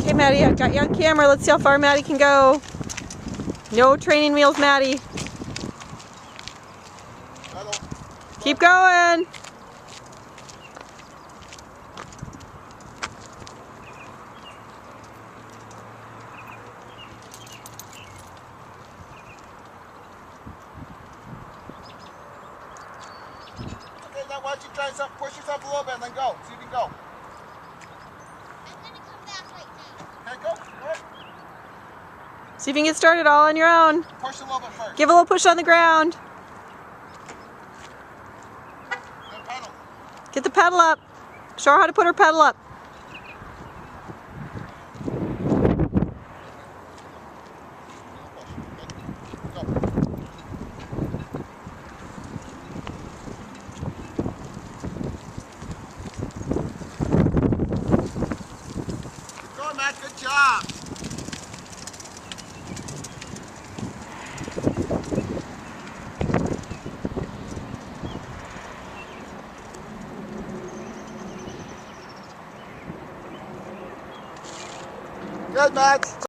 Okay, Maddie, I've got you on camera. Let's see how far Maddie can go. No training wheels, Maddie. Keep going. Okay, now why don't you try something, push yourself a little bit and then go. See if you can go. I'm gonna come back right now. Okay, go. Go ahead. See if you can get started all on your own. Push a little bit first. Give a little push on the ground. Then pedal. Get the pedal up. Show her how to put her pedal up. Go. Keep going, Matt. Good job. Good, Matt.